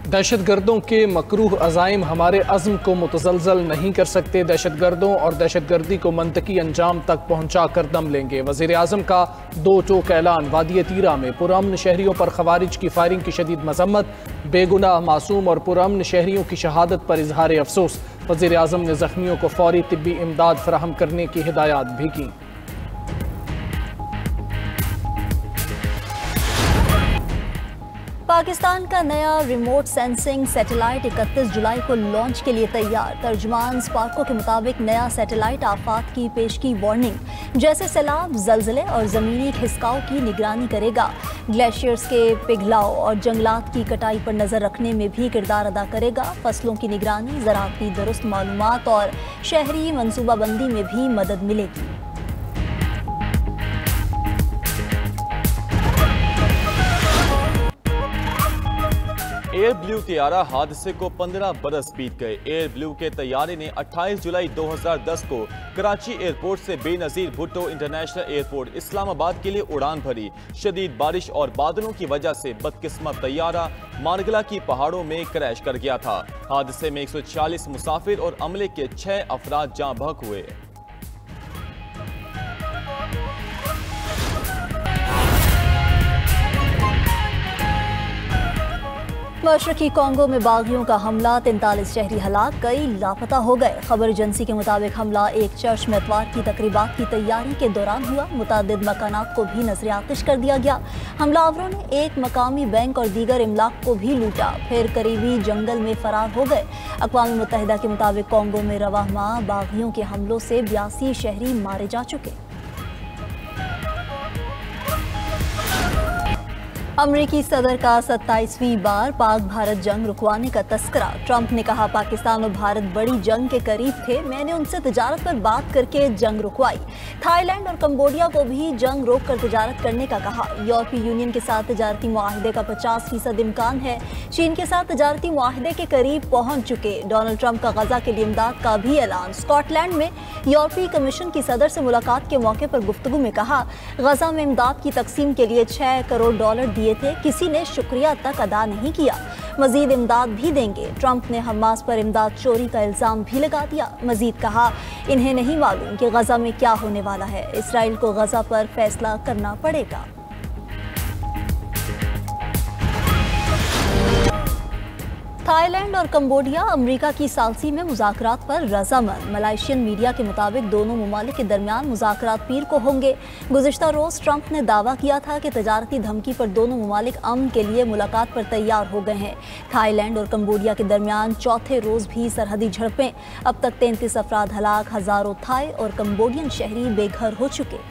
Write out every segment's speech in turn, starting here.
दहशत गर्दों के मकरूह अज़ाइम हमारे अज़्म को मुतज़लज़ल नहीं कर सकते। दहशत गर्दों और दहशत गर्दी को मंतकी अंजाम तक पहुँचा कर दम लेंगे। वज़ीर आज़म का दो टोक ऐलान। वादी तीरा में पुरअमन शहरियों पर खवारिज की फायरिंग की शदीद मजम्मत। बेगुनाह मासूम और पुरअमन शहरियों की शहादत पर इजहार अफसोस। वज़ीर आज़म ने ज़ख्मियों को फौरी तिब्बी इमदाद फराहम करने की हिदायत भी की। पाकिस्तान का नया रिमोट सेंसिंग सैटेलाइट 31 जुलाई को लॉन्च के लिए तैयार। तर्जुमान स्पार्को के मुताबिक नया सैटेलाइट आफात की पेशगी वार्निंग जैसे सैलाब, जलजले और ज़मीनी खिसकाव की निगरानी करेगा। ग्लेशियर्स के पिघलाव और जंगलात की कटाई पर नज़र रखने में भी किरदार अदा करेगा। फसलों की निगरानी, ज़राअत की दुरुस्त मालूमात और शहरी मनसूबाबंदी में भी मदद मिलेगी। एयर ब्लू तैयारा हादसे को 15 बरस बीत गए। एयर ब्लू के तैयारे ने 28 जुलाई 2010 को कराची एयरपोर्ट से बेनजीर भुट्टो इंटरनेशनल एयरपोर्ट इस्लामाबाद के लिए उड़ान भरी। शदीद बारिश और बादलों की वजह से बदकिस्मत तैयारा मारगला की पहाड़ों में क्रैश कर गया था। हादसे में 140 मुसाफिर और अमले के 6 अफराद जाँ बहक हुए। मशरकी कांगो में बागियों का हमला, 43 शहरी हलाक, कई लापता हो गए। खबर एजेंसी के मुताबिक हमला एक चर्च में इतवार की तकरीबात की तैयारी के दौरान हुआ। मुतादिद मकानात को भी नजर आतिश कर दिया गया। हमलावरों ने एक मकामी बैंक और दीगर इमलाक को भी लूटा, फिर करीबी जंगल में फरार हो गए। अक़वाम मुत्तहिदा के मुताबिक कांगो में रवाह माह बागियों के हमलों से 82 शहरी मारे जा चुके। अमरीकी सदर का 27वीं बार पाक भारत जंग रुकवाने का तस्करा। ट्रंप ने कहा, पाकिस्तान और भारत बड़ी जंग के करीब थे, मैंने उनसे तिजारत पर बात करके जंग रुकवाई। थाईलैंड और कंबोडिया को भी जंग रोक कर तिजारत करने का कहा। यूरोपीय यूनियन के साथ तिजारती मुआहदे का 50% इम्कान है। चीन के साथ तिजारती मुआहदे के करीब पहुंच चुके। डोनाल्ड ट्रंप का गजा के लिए इमदाद का भी ऐलान। स्कॉटलैंड में यूरोपीय कमीशन की सदर से मुलाकात के मौके पर गुफ्तगू में कहा, गजा में इमदाद की तकसीम के लिए $6 करोड़ दिए थे, किसी ने शुक्रिया तक अदा नहीं किया। मजीद इमदाद भी देंगे। ट्रंप ने हमास पर इमदाद चोरी का इल्जाम भी लगा दिया। मजीद कहा, इन्हें नहीं मालूम कि गजा में क्या होने वाला है। इसराइल को गजा पर फैसला करना पड़ेगा। थाईलैंड और कंबोडिया अमेरिका की सालसी में मुज़ाकरात पर रज़ामंद। मलाइशियन मीडिया के मुताबिक दोनों ममालिक के दरमियान मुज़ाकरात पीर को होंगे। गुज़िश्ता रोज़ ट्रंप ने दावा किया था कि तजारती धमकी पर दोनों ममालिक अमन के लिए मुलाकात पर तैयार हो गए हैं। थाईलैंड और कंबोडिया के दरमियान चौथे रोज़ भी सरहदी झड़पें। अब तक 33 अफराद हलाक, हज़ारों थाई और कंबोडियन शहरी बेघर हो चुके।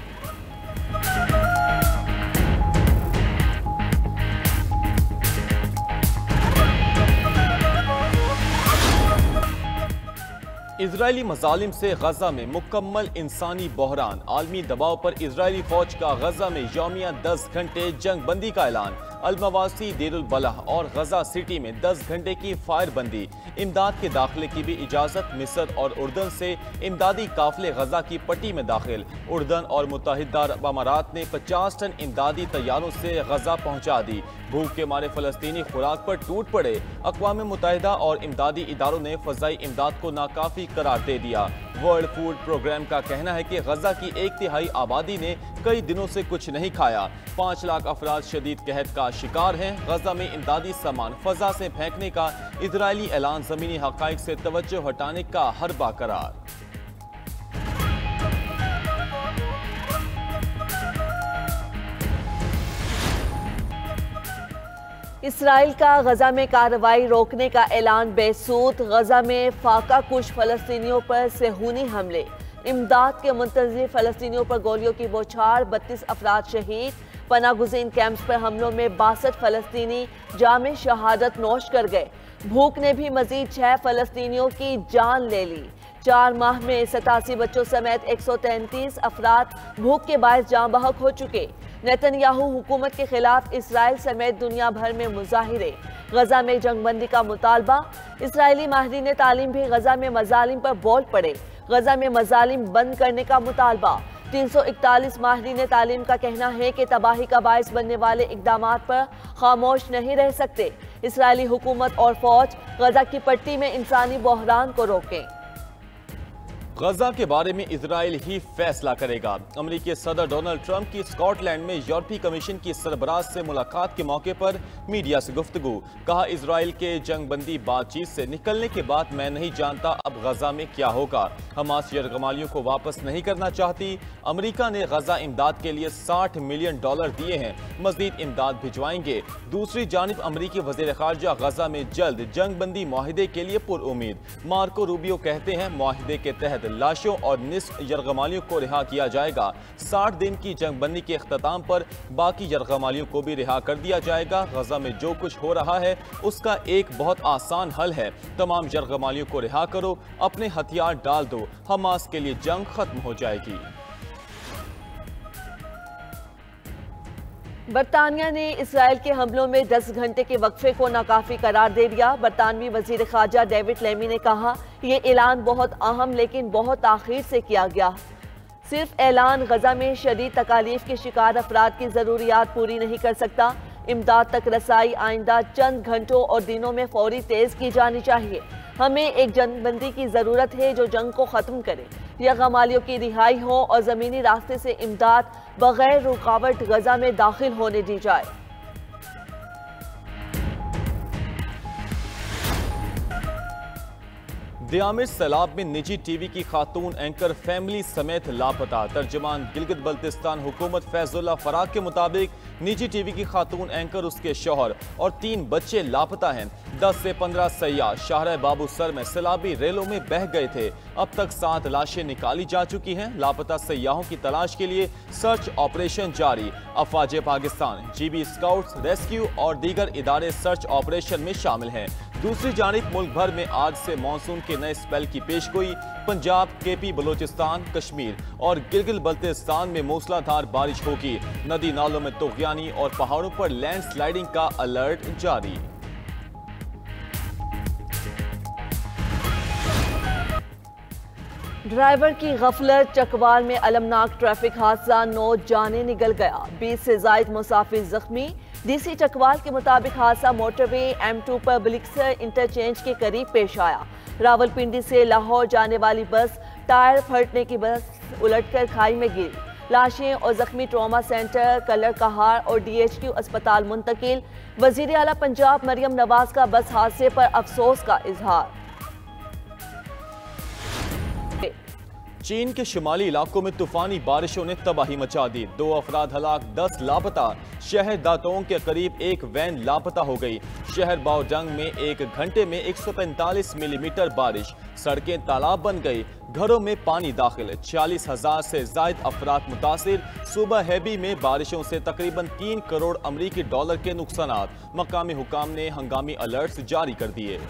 इजरायली मजालिम से गजा में मुकम्मल इंसानी बहरान। आलमी दबाव पर इजरायली फौज का गजा में यौमिया 10 घंटे जंग बंदी का ऐलान। अलमवासी, देरुल बलह और गजा सिटी में 10 घंटे की फायर बंदी। इमदाद के दाखिले की भी इजाज़त। मिस्र और उर्दन से इमदादी काफिले गजा की पट्टी में दाखिल। उर्दन और मुत्तहिदा अरब अमारात ने 50 टन इमदादी तैयारों से गजा पहुँचा दी। भूख के मारे फलस्तीनी खुराक पर टूट पड़े। अक़वाम मुत्तहिदा और इमदादी इदारों ने फ़ज़ाई इमदाद को नाकाफ़ी करार दे दिया। वर्ल्ड फूड प्रोग्राम का कहना है कि गजा की 1/3 आबादी ने कई दिनों से कुछ नहीं खाया। 5 लाख अफराद शदीद कहत का शिकार हैं। गजा में इमदादी सामान फजा से फेंकने का इजरायली ऐलान। ज़मीनी हक़ाइक़ से तवज्जो हटाने का हरबा करार। इसराइल का गजा में कार्रवाई रोकने का ऐलान बेसूद। गजा में फाका कुश फलस्तीनियों पर सेहूनी हमले। इमदाद के मुंतज़िर फलस्तीनियों पर गोलियों की बौछार, 32 अफराद शहीद। पनागुज़ीन कैंप्स पर हमलों में 62 फलस्तीनी जामे शहादत नोश कर गए। भूख ने भी मजीद 6 फलस्तीनियों की जान ले ली। 4 माह में 87 बच्चों समेत 133 अफराद भूख के बायस जाँ बहक हो चुके। नेतन्याहू हुकूमत के खिलाफ इसराइल समेत दुनिया भर में मुजाहिरे। गजा में जंगबंदी का मुतालबा। इसराइली माहिरीन तालीम भी गजा में मजालिम पर बोल पड़े। गजा में मजालिम बंद करने का मुतालबा। 341 माहिरीन तालीम का कहना है कि तबाही का बायस बनने वाले इकदामात पर खामोश नहीं रह सकते। इसराइली हुकूमत और फौज गजा की पट्टी में इंसानी बहरान को रोकें। गजा के बारे में इजराइल ही फैसला करेगा। अमेरिकी सदर डोनाल्ड ट्रंप की स्कॉटलैंड में यूरोपीय कमीशन की सरबराह से मुलाकात के मौके पर मीडिया से गुफ्तगू। कहा, इजराइल के जंगबंदी बातचीत से निकलने के बाद मैं नहीं जानता अब गजा में क्या होगा। हमास यरगमालियों को वापस नहीं करना चाहती। अमेरिका ने गजा इमदाद के लिए $60 मिलियन दिए हैं, मजीद इमदाद भिजवाएंगे। दूसरी जानिब अमेरिकी वजीर खारजा गजा में जल्द जंगबंदी माहिदे के लिए पुरउम्मीद। मार्को रूबियो कहते हैं माहिदे के तहत लाशों और निस्फ यरगमालियों को रिहा किया जाएगा। 60 दिन की जंगबंदी के इख्तिताम पर बाकी यरगमालियों को भी रिहा कर दिया जाएगा। गजा में जो कुछ हो रहा है उसका एक बहुत आसान हल है, तमाम यरगमालियों को रिहा करो, अपने हथियार डाल दो, हमास के लिए जंग खत्म हो जाएगी। बरतानिया ने इसराइल के हमलों में 10 घंटे के वक्फे को नाकाफी करार दे दिया। बरतानवी वजीर खारजा डेविड लेमी ने कहा, यह ऐलान बहुत अहम लेकिन बहुत आखिर से किया गया। सिर्फ ऐलान गजा में शदीद तकालीफ के शिकार अफराद की ज़रूरियात पूरी नहीं कर सकता। इमदाद तक रसाई आइंदा चंद घंटों और दिनों में फौरी तेज की जानी चाहिए। हमें एक जंगबंदी की ज़रूरत है जो जंग को ख़त्म करे, यरगमालियों की रिहाई हो और ज़मीनी रास्ते से इमदाद बगैर रुकावट गजा में दाखिल होने दी जाए। दियामिर सैलाब में निजी टीवी की खातून एंकर फैमिली समेत लापता। तर्जमान गिलगित बल्तिस्तान हुकूमत फैजुल्ला फराग के मुताबिक निजी टीवी की खातून एंकर, उसके शौहर और 3 बच्चे लापता हैं। 10 से 15 सयाह शाहरा बाबू सर में सैलाबी रेलों में बह गए थे। अब तक 7 लाशें निकाली जा चुकी हैं। लापता सयाहों की तलाश के लिए सर्च ऑपरेशन जारी। अफवाज पाकिस्तान, जीबी स्काउट्स, रेस्क्यू और दीगर इदारे सर्च ऑपरेशन में शामिल हैं। दूसरी जानिब मुल्क भर में आज से मानसून के नए स्पेल की पेशगोई। पंजाब, केपी, बलोचिस्तान, कश्मीर और गिलगित बल्तिस्तान में मूसलाधार बारिश होगी। नदी नालों में तूफ़ानी और पहाड़ों पर लैंडस्लाइडिंग का अलर्ट जारी। ड्राइवर की गफलत, चकवाल में अलमनाक ट्रैफिक हादसा, 9 जाने निकल गया, 20 से जायद मुसाफिर जख्मी। डीसी चकवाल के मुताबिक हादसा मोटरवे M2 पर ब्लिक्सर इंटरचेंज के करीब पेश आया। रावलपिंडी से लाहौर जाने वाली बस टायर फटने की बस उलटकर खाई में गिरी। लाशें और जख्मी ट्रॉमा सेंटर कलर कहार और DHQ अस्पताल मुंतकिल। वजीर आला पंजाब मरियम नवाज का बस हादसे पर अफसोस का इजहार। चीन के शुमाली इलाकों में तूफानी बारिशों ने तबाही मचा दी। 2 अफराद हलाक, 10 लापता। शहर दातोंग के करीब एक वैन लापता हो गई। शहर बाओजंग में 1 घंटे में 145 मिलीमीटर बारिश। सड़कें तालाब बन गई, घरों में पानी दाखिल। 40,000 से जायद अफराद मुतासिर। सूबा हैबी में बारिशों से तकरीबन 3 करोड़ अमरीकी डॉलर के नुकसानात। मकामी हुकाम ने हंगामी अलर्ट्स जारी कर दिए।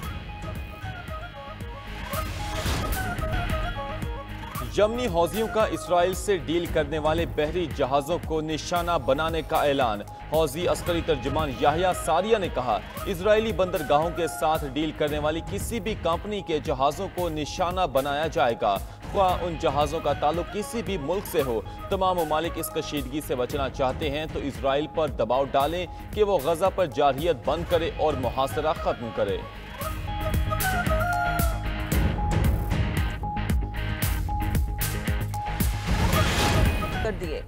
यमनी हौजियों का इसराइल से डील करने वाले बहरी जहाज़ों को निशाना बनाने का ऐलान। हौजी अस्करी तर्जुमान याहिया सारिया ने कहा, इजरायली बंदरगाहों के साथ डील करने वाली किसी भी कंपनी के जहाज़ों को निशाना बनाया जाएगा, ख्वाह उन जहाज़ों का ताल्लुक किसी भी मुल्क से हो। तमाम ममालिक इस कशीदगी से बचना चाहते हैं तो इसराइल पर दबाव डालें कि वो गजा पर जारहियत बंद करे और मुहासरा खत्म करे। दिए।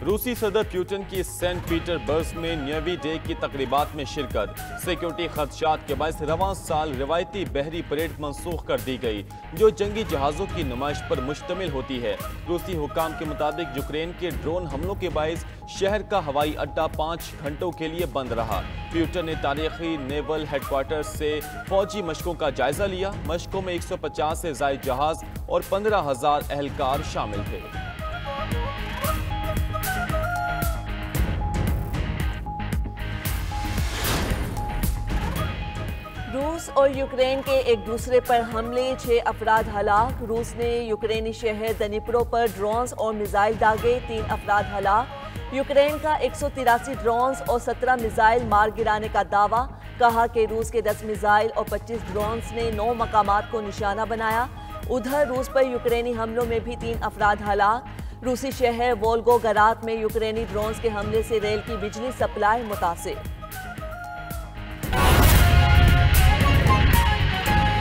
रूसी सदर पुतिन की सेंट पीटरबर्ग में न्यूवी डे की तकरीबात में शिरकत। सिक्योरिटी खदशात के बायस रवां साल रिवायती बहरी परेड मंसूख कर दी गई, जो जंगी जहाज़ों की नुमाइश पर मुश्तमिल होती है। रूसी हुकाम के मुताबिक यूक्रेन के ड्रोन हमलों के बायस शहर का हवाई अड्डा 5 घंटों के लिए बंद रहा। पुतिन ने तारीखी नेवल हेडक्वार्टर से फौजी मशकों का जायजा लिया। मशकों में 150 से जायद जहाज और 15,000 एहलकार शामिल थे। रूस और यूक्रेन के एक दूसरे पर हमले, 6 अफराद हलाक। रूस ने यूक्रेनी शहर दनिप्रो पर ड्रोन्स और मिसाइल दागे, 3 अफराद हलाक। यूक्रेन का 183 ड्रोन्स और 17 मिसाइल मार गिराने का दावा। कहा कि रूस के 10 मिसाइल और 25 ड्रोन्स ने 9 मकामात को निशाना बनाया। उधर रूस पर यूक्रेनी हमलों में भी 3 अफराद हलाक। रूसी शहर वोल्गोग्राद में यूक्रेनी ड्रोन्स के हमले से रेल की बिजली सप्लाई मुतासिर।